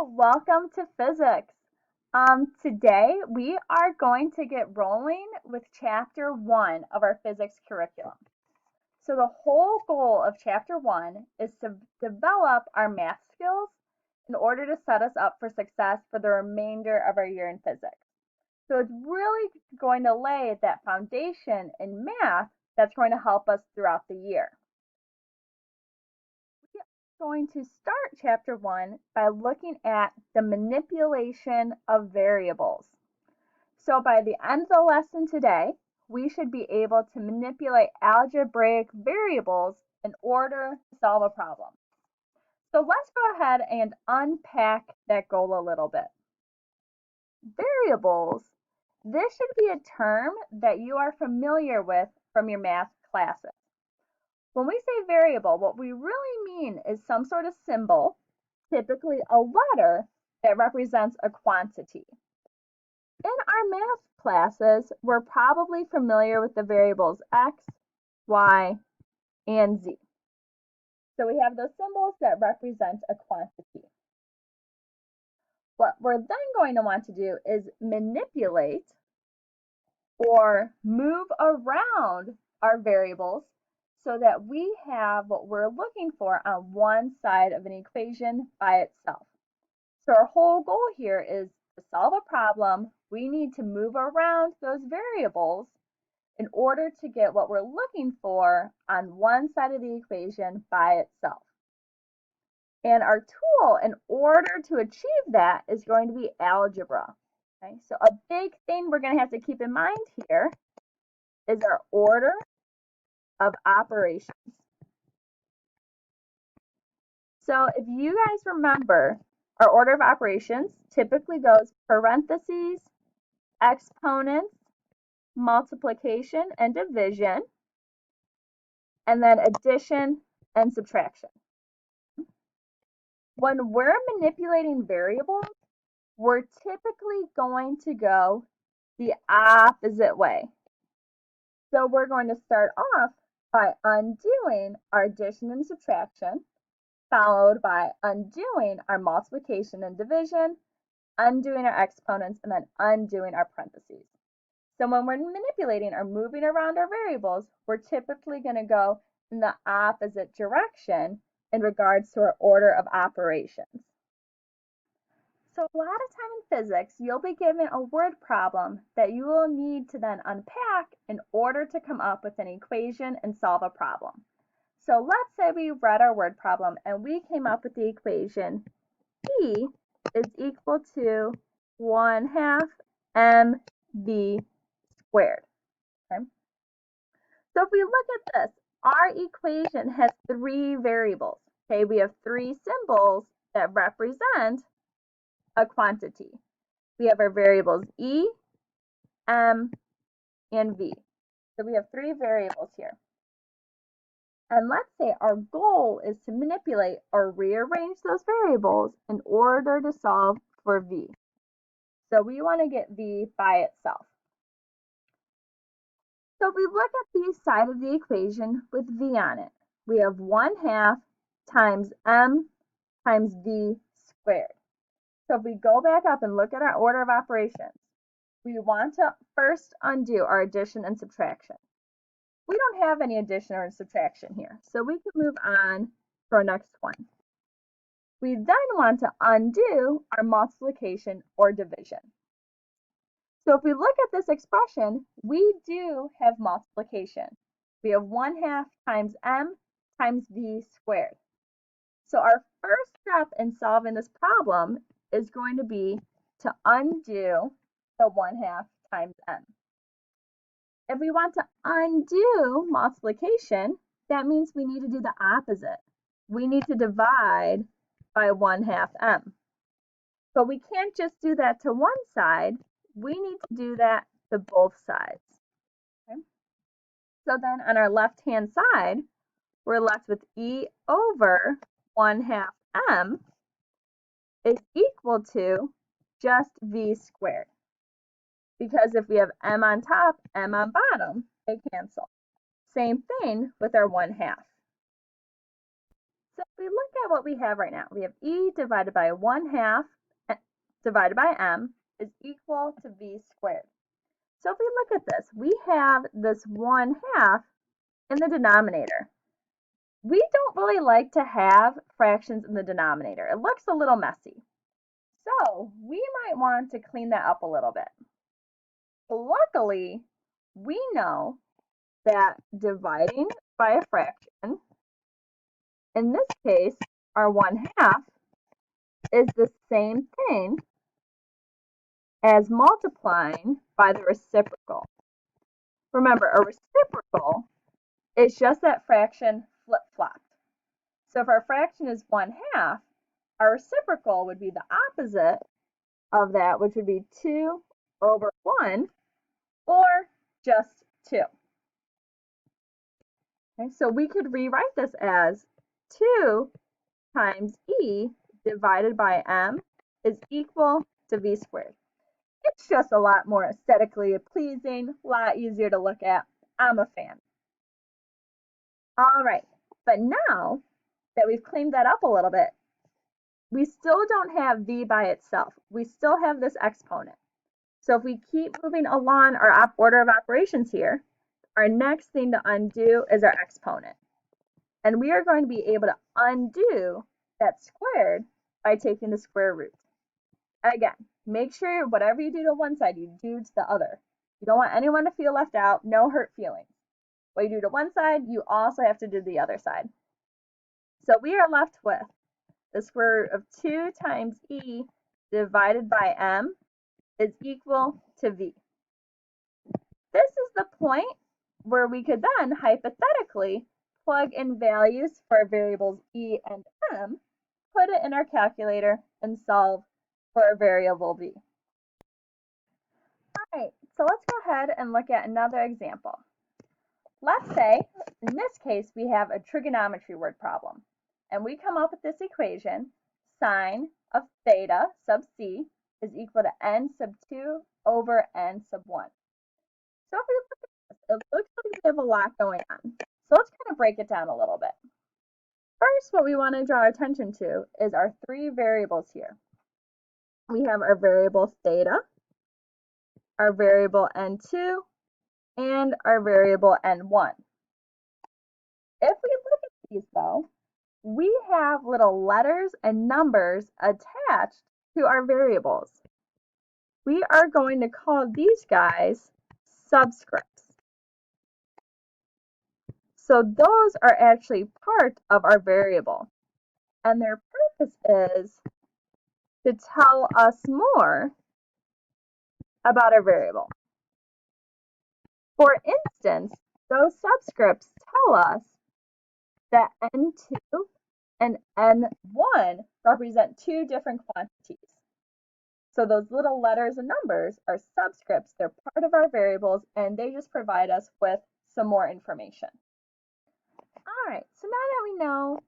Welcome to physics. Today we are going to get rolling with chapter 1 of our physics curriculum. So the whole goal of chapter 1 is to develop our math skills in order to set us up for success for the remainder of our year in physics. So it's really going to lay that foundation in math that's going to help us throughout the year. Going to start chapter 1 by looking at the manipulation of variables. So by the end of the lesson today, we should be able to manipulate algebraic variables in order to solve a problem. So let's go ahead and unpack that goal a little bit. Variables, this should be a term that you are familiar with from your math classes. When we say variable, what we really mean is some sort of symbol, typically a letter, that represents a quantity. In our math classes, we're probably familiar with the variables x, y, and z. So we have those symbols that represent a quantity. What we're then going to want to do is manipulate or move around our variables so that we have what we're looking for on one side of an equation by itself. So our whole goal here is to solve a problem. We need to move around those variables in order to get what we're looking for on one side of the equation by itself. And our tool in order to achieve that is going to be algebra. Okay? So a big thing we're going to have to keep in mind here is our order of operations. So if you guys remember, our order of operations typically goes parentheses, exponents, multiplication and division, and then addition and subtraction. When we're manipulating variables, we're typically going to go the opposite way. So we're going to start off by undoing our addition and subtraction, followed by undoing our multiplication and division, undoing our exponents, and then undoing our parentheses. So when we're manipulating or moving around our variables, we're typically going to go in the opposite direction in regards to our order of operations. So a lot of time in physics, you'll be given a word problem that you will need to then unpack in order to come up with an equation and solve a problem. So let's say we read our word problem and we came up with the equation E is equal to 1/2 mv squared. Okay? So if we look at this, our equation has three variables. Okay, we have three symbols that represent a quantity. We have our variables E, M, and V. So we have three variables here. And let's say our goal is to manipulate or rearrange those variables in order to solve for V. So we want to get V by itself. So if we look at the side of the equation with V on it, we have 1/2 times M times V squared. So if we go back up and look at our order of operations, we want to first undo our addition and subtraction. We don't have any addition or subtraction here, so we can move on to our next one. We then want to undo our multiplication or division. So if we look at this expression, we do have multiplication. We have 1/2 times M times V squared. So our first step in solving this problem is going to be to undo the 1/2 times M. If we want to undo multiplication, that means we need to do the opposite. We need to divide by 1/2 M. But we can't just do that to one side. We need to do that to both sides. Okay? So then on our left-hand side, we're left with E over 1/2 M is equal to just V squared. Because if we have M on top, M on bottom, they cancel. Same thing with our 1/2. So if we look at what we have right now, we have e divided by 1/2 divided by m is equal to v squared. So if we look at this, we have this 1/2 in the denominator. We don't really like to have fractions in the denominator. It looks a little messy. So we might want to clean that up a little bit. Luckily, we know that dividing by a fraction, in this case, our 1/2, is the same thing as multiplying by the reciprocal. Remember, a reciprocal is just that fraction flip-flopped. So if our fraction is 1/2, our reciprocal would be the opposite of that, which would be 2 over 1, or just 2. Okay, so we could rewrite this as 2 times e divided by m is equal to v squared. It's just a lot more aesthetically pleasing, a lot easier to look at. I'm a fan. All right, but now that we've cleaned that up a little bit, we still don't have v by itself. We still have this exponent. So if we keep moving along our order of operations here, our next thing to undo is our exponent. And we are going to be able to undo that squared by taking the square root. Again, make sure whatever you do to one side, you do to the other. You don't want anyone to feel left out, no hurt feelings. What you do to one side, you also have to do to the other side. So we are left with the square root of 2 times e divided by m is equal to v. This is the point where we could then hypothetically plug in values for variables e and m, put it in our calculator, and solve for a variable v. All right, so let's go ahead and look at another example. Let's say, in this case, we have a trigonometry word problem, and we come up with this equation: sine of theta sub c is equal to n sub 2 over n sub 1. So if we look at this, it looks like we have a lot going on. So let's kind of break it down a little bit. First, what we want to draw our attention to is our 3 variables here. We have our variable theta, our variable n2, and our variable n1. If we look at these though, we have little letters and numbers attached to our variables. We are going to call these guys subscripts. So those are actually part of our variable, and their purpose is to tell us more about our variable. For instance, those subscripts tell us that n2 and n1 represent 2 different quantities. So those little letters and numbers are subscripts. They're part of our variables, and they just provide us with some more information. All right, so now that we know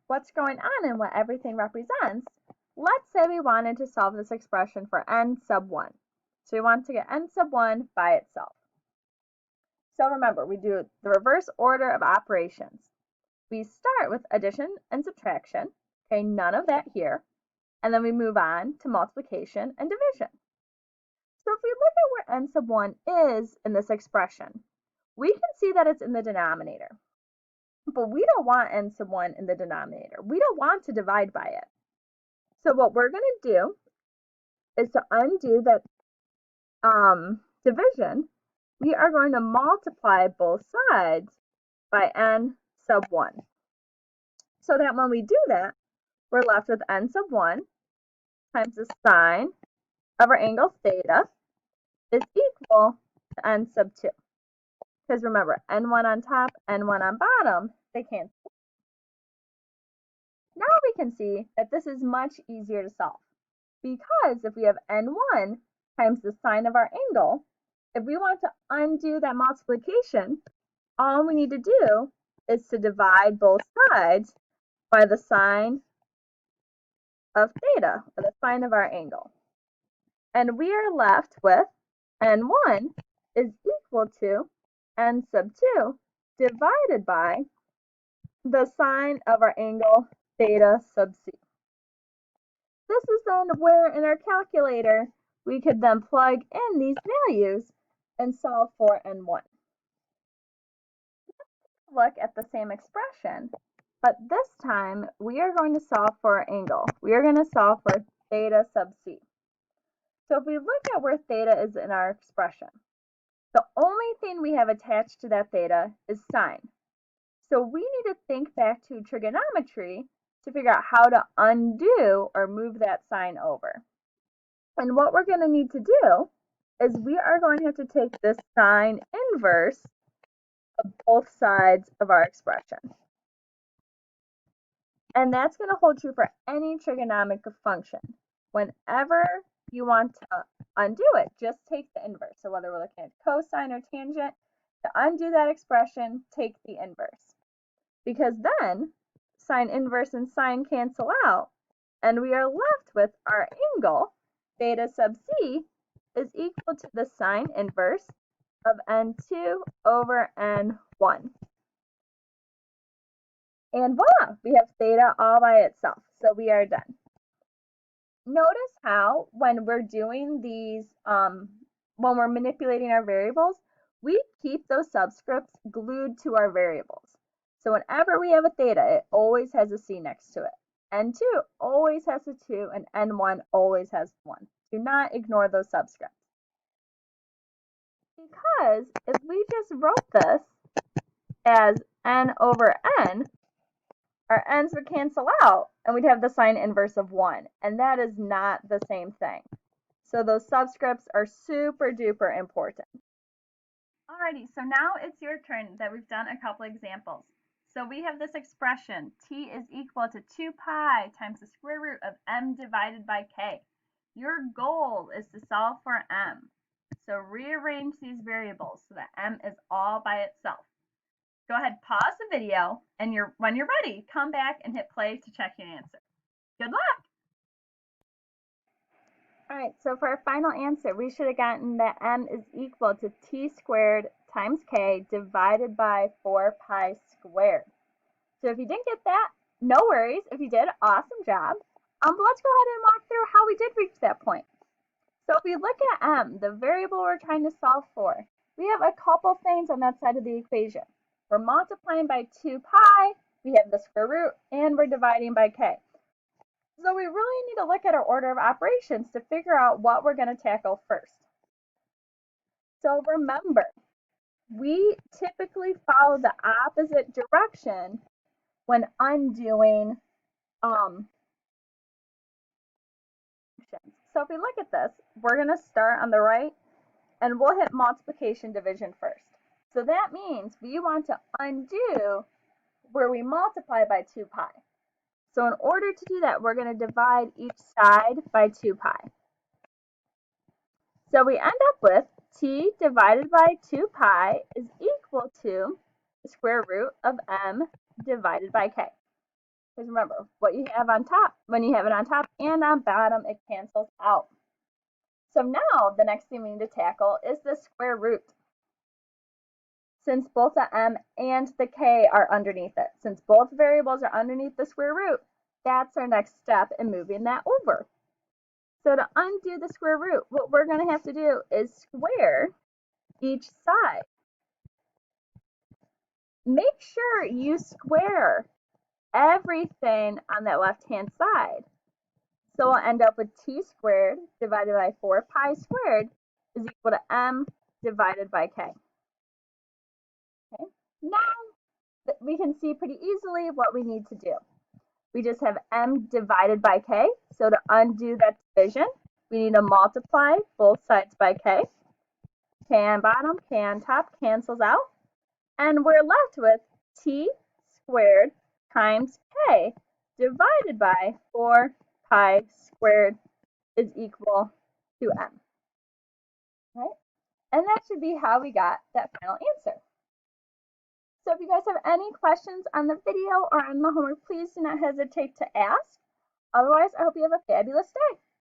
what's going on and what everything represents, let's say we wanted to solve this expression for n sub 1. So we want to get n sub 1 by itself. So remember, we do the reverse order of operations. We start with addition and subtraction, okay, none of that here, and then we move on to multiplication and division. So if we look at where n sub 1 is in this expression, we can see that it's in the denominator. But we don't want n sub 1 in the denominator. We don't want to divide by it. So what we're going to do is to undo that division, we are going to multiply both sides by n sub 1. So that when we do that, we're left with n sub 1 times the sine of our angle theta is equal to n sub 2. Because remember, n1 on top, n1 on bottom, they cancel. Now we can see that this is much easier to solve, because if we have n1 times the sine of our angle, if we want to undo that multiplication, all we need to do is to divide both sides by the sine of theta, or the sine of our angle. And we are left with n1 is equal to n sub 2 divided by the sine of our angle theta sub c. This is then where in our calculator we could then plug in these values and solve for n1. Look at the same expression, but this time we are going to solve for our angle. We are going to solve for theta sub c. So if we look at where theta is in our expression, the only thing we have attached to that theta is sine. So we need to think back to trigonometry to figure out how to undo or move that sine over. And what we're going to need to do is we are going to have to take this sine inverse of both sides of our expression. And that's going to hold true for any trigonometric function. Whenever you want to undo it, just take the inverse. So whether we're looking at cosine or tangent, to undo that expression, take the inverse. Because then sine inverse and sine cancel out, and we are left with our angle, theta sub c, is equal to the sine inverse of n2 over n1. And voila, we have theta all by itself. So we are done. Notice how when we're doing these, when we're manipulating our variables, we keep those subscripts glued to our variables. So whenever we have a theta, it always has a c next to it. N2 always has a 2, and N1 always has 1. Do not ignore those subscripts. Because if we just wrote this as n over n, our n's would cancel out, and we'd have the sine inverse of 1, and that is not the same thing. So those subscripts are super duper important. Alrighty, so now it's your turn that we've done a couple examples. So we have this expression, t is equal to 2 pi times the square root of m divided by k. Your goal is to solve for m. So rearrange these variables so that m is all by itself. Go ahead, pause the video, and when you're ready, come back and hit play to check your answer. Good luck! All right, so for our final answer, we should have gotten that m is equal to t squared times k divided by 4 pi squared. So if you didn't get that, no worries. If you did, awesome job. But let's go ahead and walk through how we did reach that point. So if we look at m, the variable we're trying to solve for, we have a couple things on that side of the equation. We're multiplying by 2 pi, we have the square root, and we're dividing by k. So we really need to look at our order of operations to figure out what we're going to tackle first. So remember, we typically follow the opposite direction when undoing functions. So if we look at this, we're going to start on the right, and we'll hit multiplication division first. So that means we want to undo where we multiply by 2 pi. So in order to do that, we're going to divide each side by 2 pi. So we end up with t divided by 2 pi is equal to the square root of m divided by k. Because remember, what you have on top, when you have it on top and on bottom, it cancels out. So now the next thing we need to tackle is the square root. Since both the m and the k are underneath it, since both variables are underneath the square root, that's our next step in moving that over. So to undo the square root, what we're going to have to do is square each side. Make sure you square everything on that left-hand side. So we'll end up with t squared divided by 4 pi squared is equal to m divided by k. Okay. Now we can see pretty easily what we need to do. We just have m divided by k. So to undo that division, we need to multiply both sides by k. K on bottom, k on top cancels out. And we're left with t squared times k divided by 4 pi squared is equal to m. Right? And that should be how we got that final answer. So if you guys have any questions on the video or on the homework, please do not hesitate to ask. Otherwise, I hope you have a fabulous day.